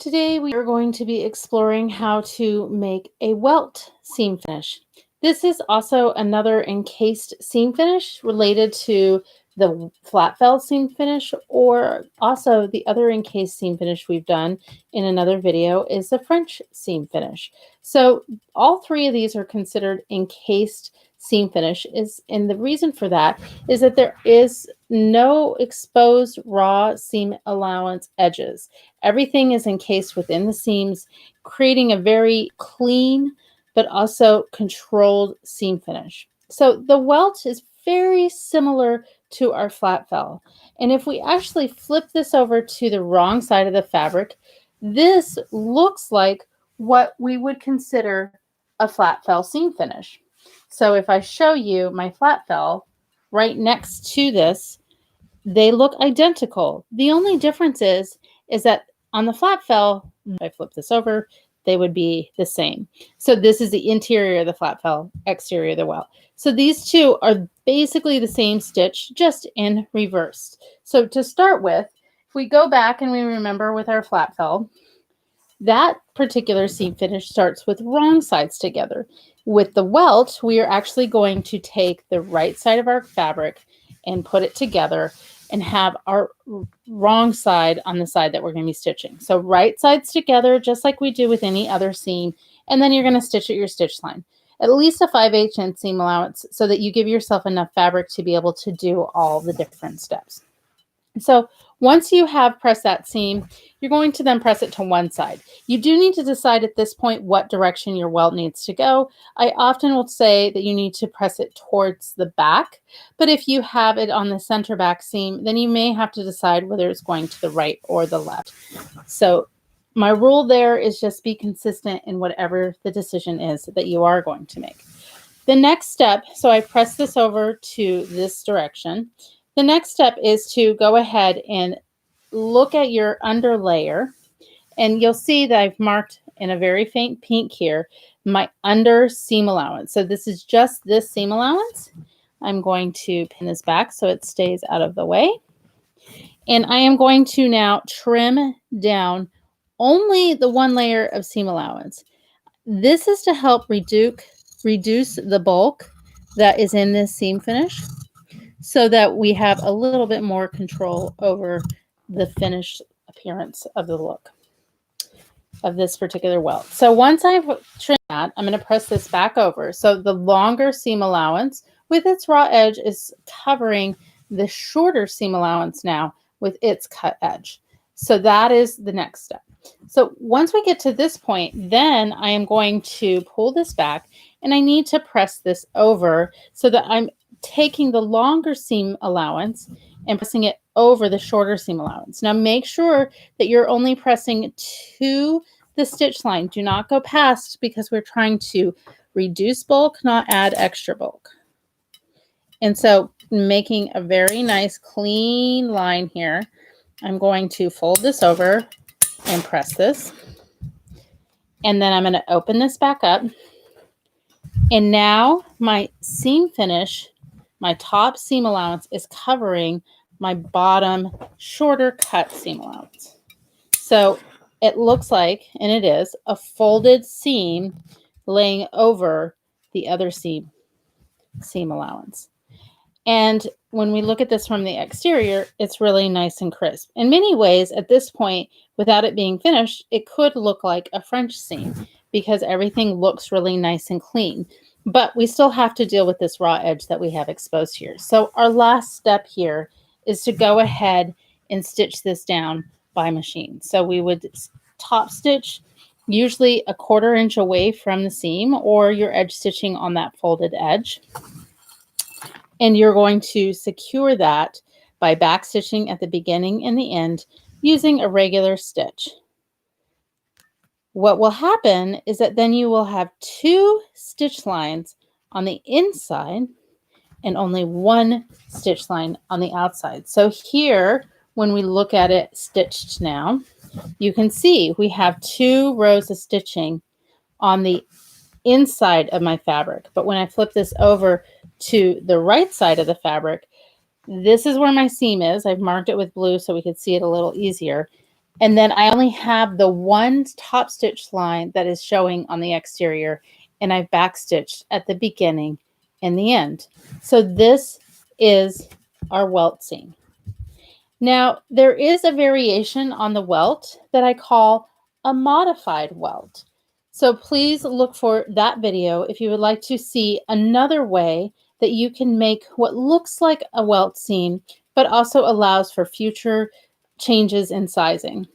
Today we are going to be exploring how to make a welt seam finish. This is also another encased seam finish related to the flat felt seam finish, or also the other encased seam finish we've done in another video is the French seam finish. So all three of these are considered encased seam finish, and the reason for that is that there is no exposed raw seam allowance edges. Everything is encased within the seams, creating a very clean but also controlled seam finish. So the welt is very similar to our flat fell. And if we actually flip this over to the wrong side of the fabric, this looks like what we would consider a flat fell seam finish. So if I show you my flat fell right next to this, they look identical. The only difference is that on the flat fell, if I flip this over, they would be the same. So this is the interior of the flat fell, exterior of the welt. So these two are basically the same stitch, just in reverse. So to start with, if we go back and we remember with our flat fell, that particular seam finish starts with wrong sides together. With the welt, we are actually going to take the right side of our fabric and put it together and have our wrong side on the side that we're going to be stitching. So right sides together, just like we do with any other seam, and then you're going to stitch at your stitch line. At least a 5/8 inch seam allowance so that you give yourself enough fabric to be able to do all the different steps. So once you have pressed that seam, you're going to then press it to one side. You do need to decide at this point what direction your welt needs to go. I often will say that you need to press it towards the back, but if you have it on the center back seam, then you may have to decide whether it's going to the right or the left. So my rule there is just be consistent in whatever the decision is that you are going to make. The next step, so I press this over to this direction. The next step is to go ahead and look at your under layer, and you'll see that I've marked in a very faint pink here my under seam allowance. So this is just this seam allowance. I'm going to pin this back so it stays out of the way. And I am going to now trim down only the one layer of seam allowance. This is to help reduce the bulk that is in this seam finish, so that we have a little bit more control over the finished appearance of the look of this particular welt. So once I've trimmed that, I'm going to press this back over. So the longer seam allowance with its raw edge is covering the shorter seam allowance now with its cut edge. So that is the next step. So once we get to this point, then I am going to pull this back, and I need to press this over so that I'm taking the longer seam allowance and pressing it over the shorter seam allowance. Now make sure that you're only pressing to the stitch line. Do not go past, because we're trying to reduce bulk, not add extra bulk. And so making a very nice clean line here, I'm going to fold this over and press this. And then I'm going to open this back up. And now my seam finish, my top seam allowance, is covering my bottom shorter cut seam allowance. So it looks like, and it is, a folded seam laying over the other seam allowance. And when we look at this from the exterior, it's really nice and crisp. In many ways, at this point, without it being finished, it could look like a French seam because everything looks really nice and clean. But we still have to deal with this raw edge that we have exposed here. So our last step here is to go ahead and stitch this down by machine. So we would top stitch usually a 1/4 inch away from the seam, or you're edge stitching on that folded edge. And you're going to secure that by back stitching at the beginning and the end using a regular stitch. What will happen is that then you will have 2 stitch lines on the inside and only 1 stitch line on the outside. So here, when we look at it stitched now, you can see we have 2 rows of stitching on the inside of my fabric. But when I flip this over to the right side of the fabric, this is where my seam is. I've marked it with blue so we could see it a little easier. And then I only have the one top stitch line that is showing on the exterior, and I've backstitched at the beginning and the end. So this is our welt seam. Now, there is a variation on the welt that I call a modified welt. So please look for that video if you would like to see another way that you can make what looks like a welt seam, but also allows for future changes in sizing.